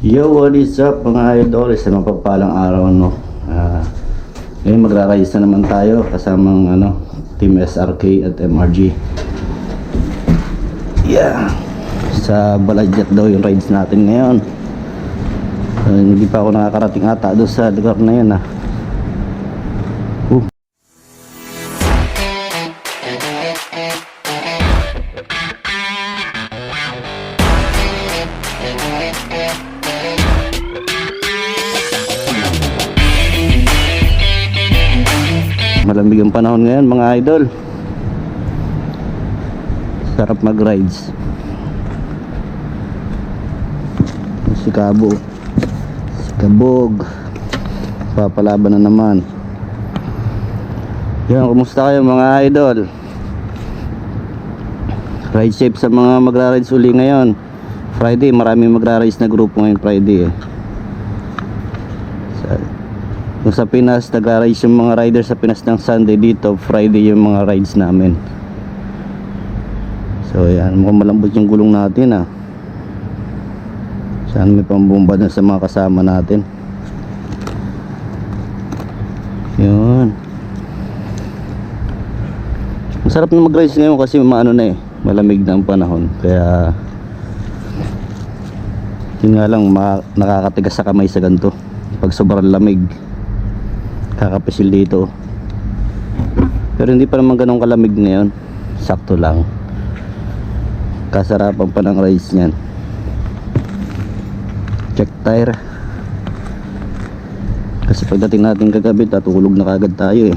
Yo, what is up mga idol? Sa mapagpalang araw, no? Ngayon magra-rise na naman tayo kasamang Team SRK at MRG. Yeah, sa Balagyat daw yung rides natin ngayon. Hindi pa ako nakakarating ata doon sa lugar na yun. Malamig ang panahon ngayon mga idol. Sarap mag-rides. Si Kabog papalaban na naman. Yan, kumusta kayo mga idol? Ride safe sa mga magra-rides uli ngayon. Friday, maraming magra-rides na grupo ngayon Friday Kung sa Pinas, nag-rides yung mga riders sa Pinas ng Sunday, dito Friday yung mga rides namin. So yan, mukhang malambot yung gulong natin Sana may pambomba na sa mga kasama natin. Yun. Masarap na mag-rides ngayon kasi malamig na ang panahon. Kaya yun nga lang, nakakatigas sa kamay sa ganito pag sobrang lamig. Kakapisil dito, pero hindi pa naman ganun kalamig ngayon, sakto lang. Kasarapan pa ng rides niyan. Check tire, kasi pagdating natin kagabi tatulog na kagad tayo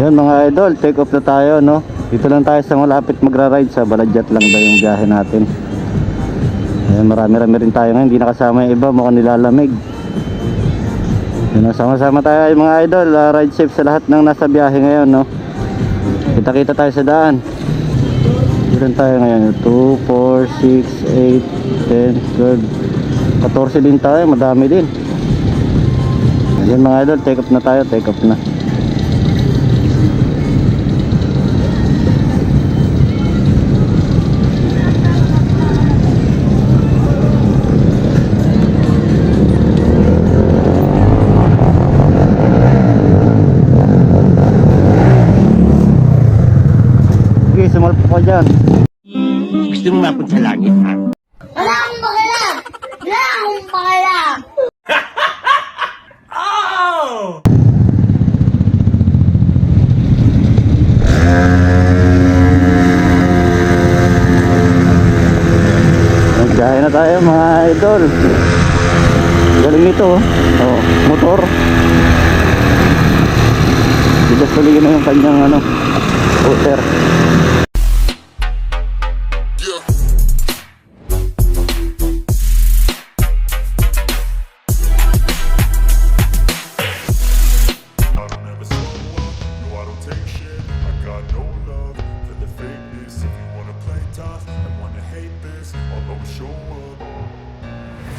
Yan mga idol, take off na tayo Dito lang tayo sa malapit magra-ride, sa Balagyat lang daw yung biyahe natin. Ayan, marami-rami rin tayo ngayon, hindi nakasama yung iba, mukhang nilalamig. Sama-sama tayo mga idol, ride safe sa lahat ng nasa biyahe ngayon Kita-kita tayo sa daan. Ilan tayo ngayon? 2, 4, 6, 8, 10, 12 14 din tayo, madami din. Yan mga idol, take off na tayo, take off na. Sumalpo ko dyan. Gusto mo mapunta sa langit, ha? Wala akong pakialam! Wala akong pakialam! Oh! Nagbiyahe na tayo mga idol. Galing nito motor. Bigas tuloy na yung kanyang scooter.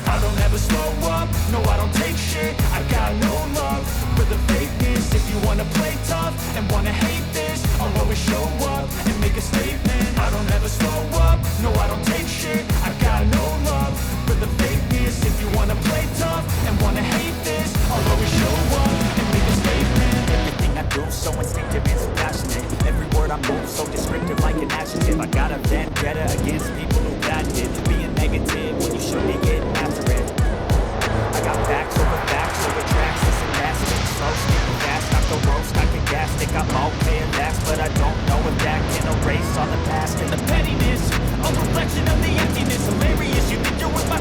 I don't ever slow up, no I don't take shit. I got no love for the fakeness. If you wanna play tough and wanna hate this, I'll always show up and make a statement. I don't ever slow up, no I don't take shit. I got no love for the fakeness. If you wanna play tough and wanna hate this, I'll always show up and make a statement. Everything I do so instinctive and so passionate. Every word I move so descriptive like an adjective. I got a vendetta against people who patented being negative when you should be getting after it. I got facts over tracks, listen fast, slow, speaking fast, not the roast, I can gas, think I'm okay at last, but I don't know if that can erase all the past and the pettiness, a reflection of the emptiness, hilarious, you think you're with my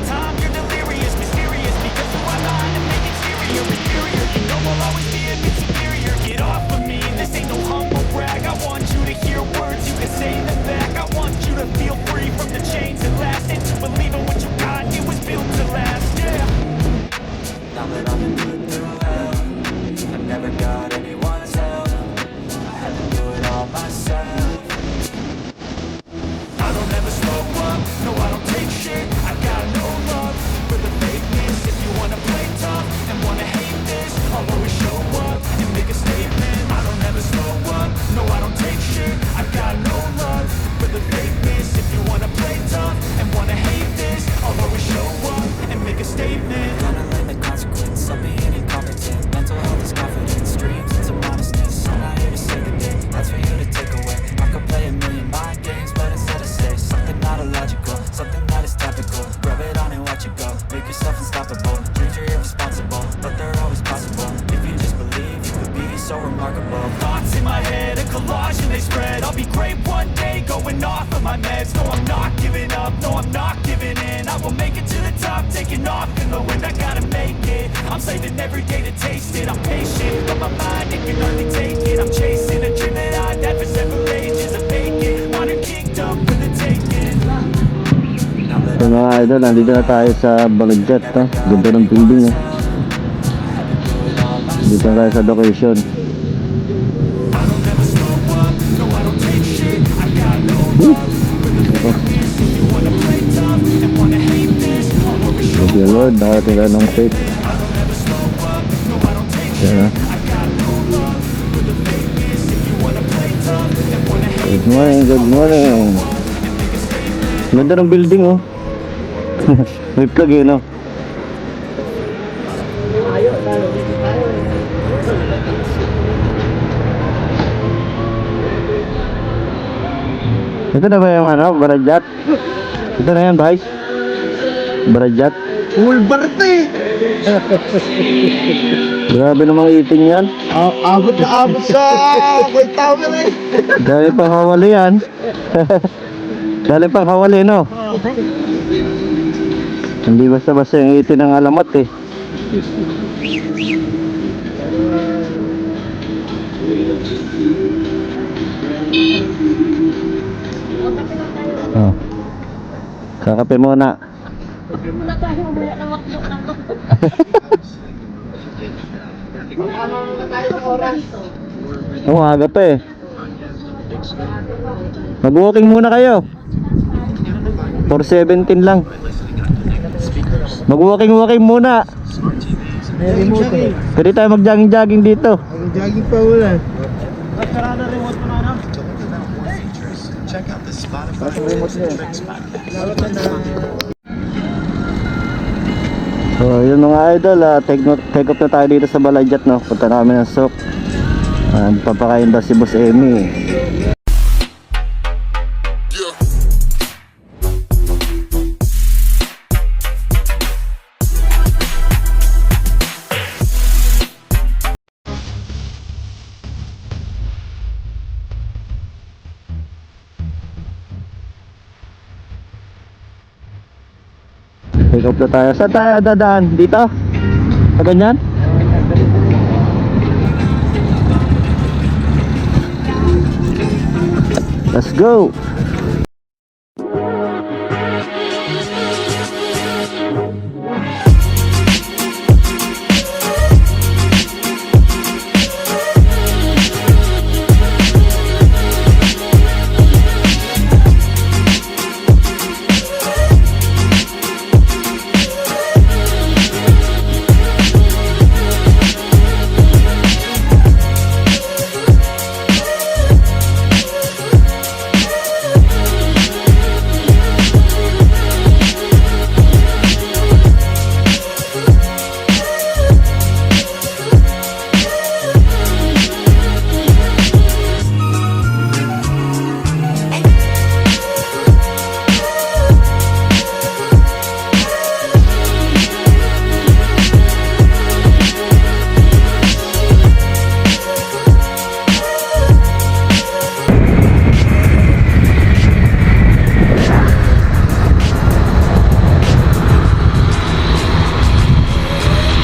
statement. Gonna learn the consequence of being incompetent. Mental health is confidence, dreams and some honestness. I'm not here to save the day, that's for you to take away. I could play a million mind games, but instead I say something not illogical, something that is topical. Rub it on and watch it go, make yourself unstoppable. Dreams are irresponsible, but they're always possible. If you just believe, you could be so remarkable. Thoughts in my head, a collage and they spread. I'll be great one day, going off of my meds. No, I'm not giving up, no, I'm not giving in. I will make it to the top, taking off in the wind. I gotta make it, I'm saving every day to taste it. I'm patient, but my mind, it can hardly take it. I'm chasing a dream that I've had for several ages. A vacant, modern kingdom for the taking. So mga idol, nandito na tayo sa Balagyat, no? Ganda ng building, eh. Dito na tayo sa location. Thank you Lord, nakatira ng faith. Yan, ha? Good morning, good morning. Ganda ng building, oh. May plug, eh, no? Ito na ba yung ano, Baradyat? Ito na yan, guys. Baradyat. Ulbarte! Grabe namang iting yan. Abot na abot sa White Tower eh. Dali pang hawali yan. Dali pang hawali, no? Hindi basta-basta yung itin ng alamat, eh. Oh. Kakape muna. Oh, aga pa, eh. Mag-walking muna kayo. 4:17 lang. Mag-walking muna. Pwede tayo mag-jogging dito. Jogging pa wala. So yun mga idol, take off na tayo dito sa Balagyat, no? Punta namin ng Sok. Papakain daw si Boss Emmy. Take off na tayo. Saan tayo dadaan? Dito? Sa ganyan? Let's go!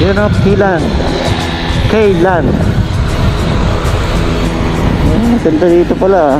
Yun o, Kailan. Ganda dito pala, ah.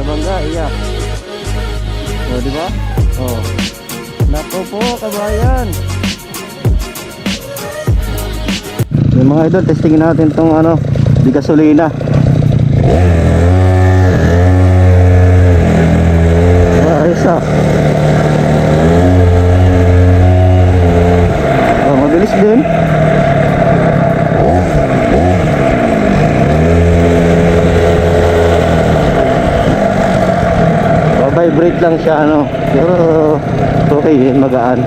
Nabangga, iyak. O, di ba? O. Naku po, kabayan. Yung mga idol, testingin natin tong ano, di gasolina. Ayos ah. Oh, mabilis din. Vibrate lang siya ano, pero okay yun, magaan.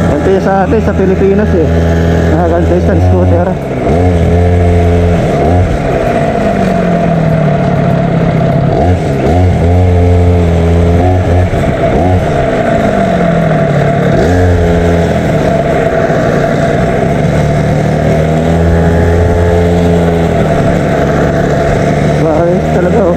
Ganito yun sa atin sa Pilipinas eh, nakaganto yung sa scooter. Ayos talaga oh.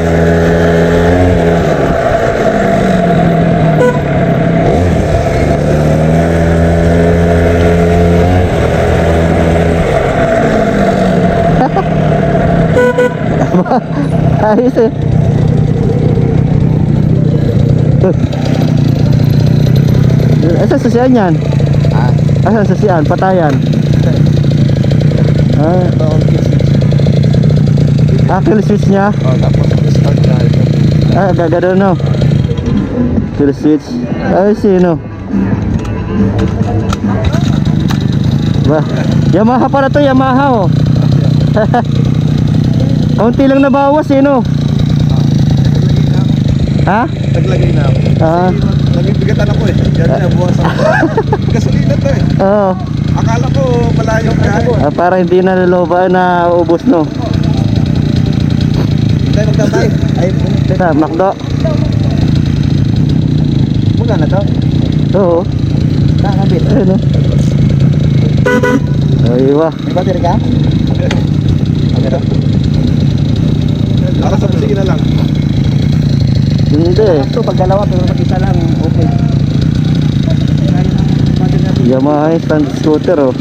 Ayos eh. Asan sasiyan yan? Asan sasiyan? Patayan? Kill switch niya? Gagano no? Kill switch. Ay, sino? Ba, Yamaha para to, Yamaha oh. Kaunti lang nabawas eh no? Ha? Naglagay na ako. Naging bigatan ako eh. Kaya nabuwas ako. Gasolina to eh. Oo. Akala ko malayo kaya. Para hindi na laloba na ubos no? Tayo magtatay. Ay, Sa Macdo? mula na to. Oo. Nakakabit. Ayun oh. Aywa. May battery ka? Ano? Para sa musiki na lang. Hindi. Ito, pag dalawa, pero mag-isa lang, okay. Yamaha instant scooter oh.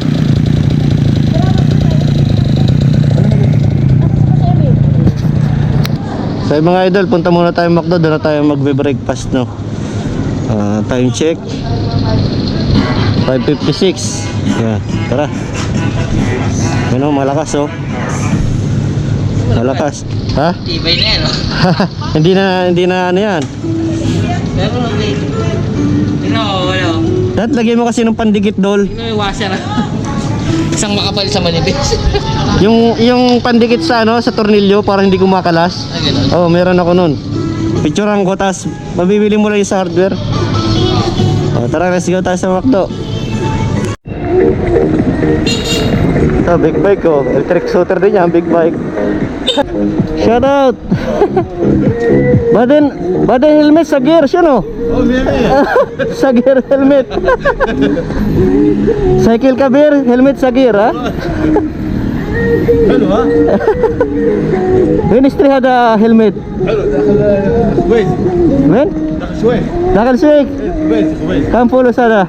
So yung mga idol, punta muna tayo Macdo, doon na tayo magbe-breakfast no. Time check 5:56. Yeah, tara. Ano, malakas oh. Malakas. Ha? Tibay na yan, oh. hindi na ano yan. Pero, wala. Dahil lagay mo kasi ng pandikit dol. May washer. Isang makapal sa manipis. Yung pandikit sa ano, sa tornilyo para hindi kumakalas. Ah, ganun. Oh, meron ako nun. Picturean ko, tas mabibili mo lang yung sa hardware. Oh, tara, let's go tayo sa Macdo. Ito, big bike oh. Electric scooter din yan, big bike. Shout out! Baden helmet sa gear siya no? Oh, Sa gear helmet. Cycle ka beer, helmet sa gear ha? Ano ha? Ministry hada helmet. Wait, Men? wait. Dakal swig. Wait. Kampulo sada. I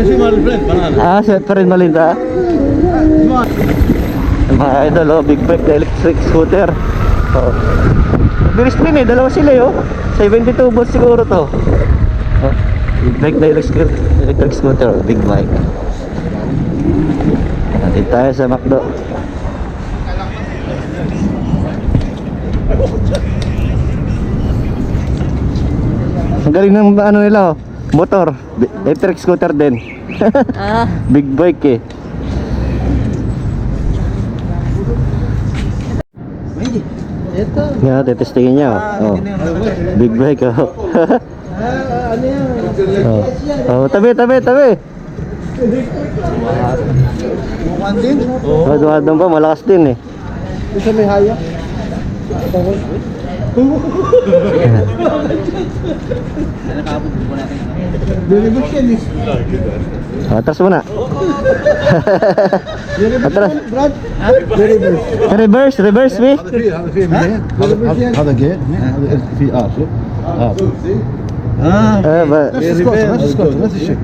see my friend, banana. Set pa rin malinda. Mga idol oh, big bike na electric scooter. Oh. Bilis din eh, dalawa sila oh. 72 volts siguro to. Oh. Big bike na electric scooter, oh. Big bike. Natin tayo sa Macdo. Ang galing ng ano nila oh. Motor, electric scooter din. Big bike eh. Ito. Nga, tetestingin niya oh. Big bike oh. Ano yan? Oh, tabi. Mukhang din. Oh, dumadang pa, malakas din eh. Isa may hayak. Diribus yan eh. Atras muna. Atras. Brad? Diribus. Reverse me. هذا جير في شوف Ba, نفس الشيء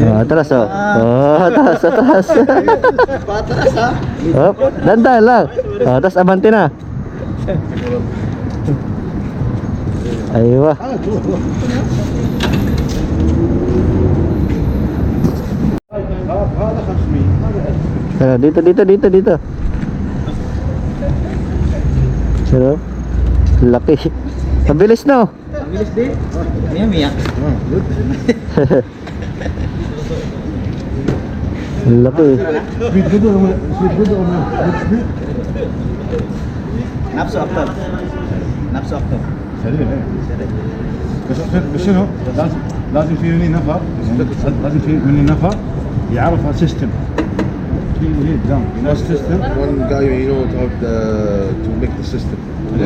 Atras oh. Atras. Patras ha. Hop, dandan lang. Tapos abante na. Aywa. هذا 500. Dito. Pero, laki. Mabilis no? Mabilis din. Miya. Laki. Speed good or not? Napso aktor. سريع ايه بس شنو لازم في مني نفر لازم في مني نفر يعرف السيستم في قدام system. One guy you know to make the system.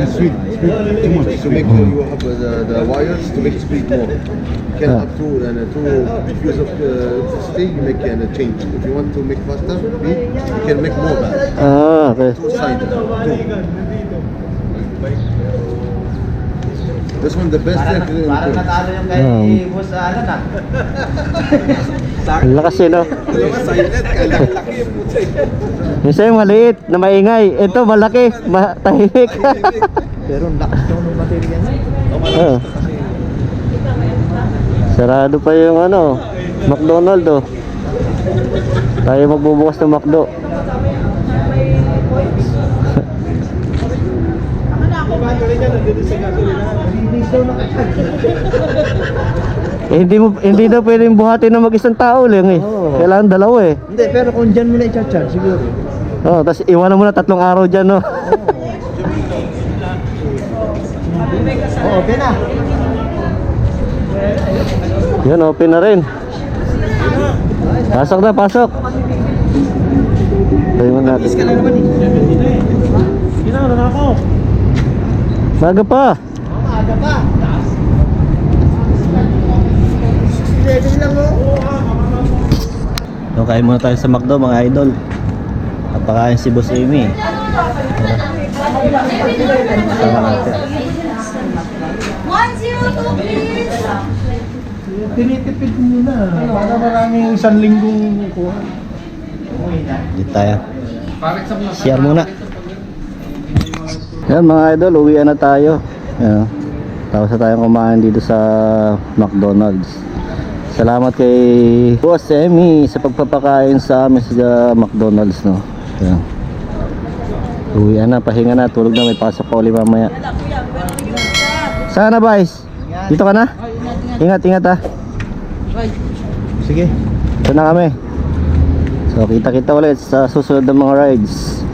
speed too much To make you have the wires to make speed more. You can have two because of electricity you make a change. If you want to make faster speed, you can make more bad. Okay. Two sided. This one the best thing. natalo yung kay Boss Alan ah. Lakas yun no? silent kaya laki yung puti. Isa yung maliit na maingay. Ito malaki, tahimik. Pero ang lakas daw ng material niya. Oh. Sarado pa yung ano, McDonald oh. Tayo magbubukas ng McDo. Hindi daw pwedeng buhatin na mag-isang tao lang eh. Kailangan dalawa eh. Hindi, pero kung dyan mo na i-charge, siguro. Oh, tapos iwanan mo na 3 araw diyan no. Okay na. Yan, open na rin. Pasok. Tayo mo natin. Ka lang naman eh. Maga pa. Maaga pa. 11 lang oh. So, kain muna tayo sa McDo mga idol. Napakain si Boss Amy. Sama natin. 102 please. Tinitipid ko muna para maraming isang linggong kuha. Dito tayo. Share muna. Yan mga idol, uwian na tayo. Yan. Tapos na tayong kumain dito sa McDonald's. Salamat kay Boss Amy sa pagpapakain sa amin sa McDonald's no. Yan. Uwian na, pahinga na, tulog na, may pasok pa ulit mamaya. Sana guys? Dito ka na? Ingat ha. Sige. Ito na kami. So kita ulit sa susunod ng mga rides.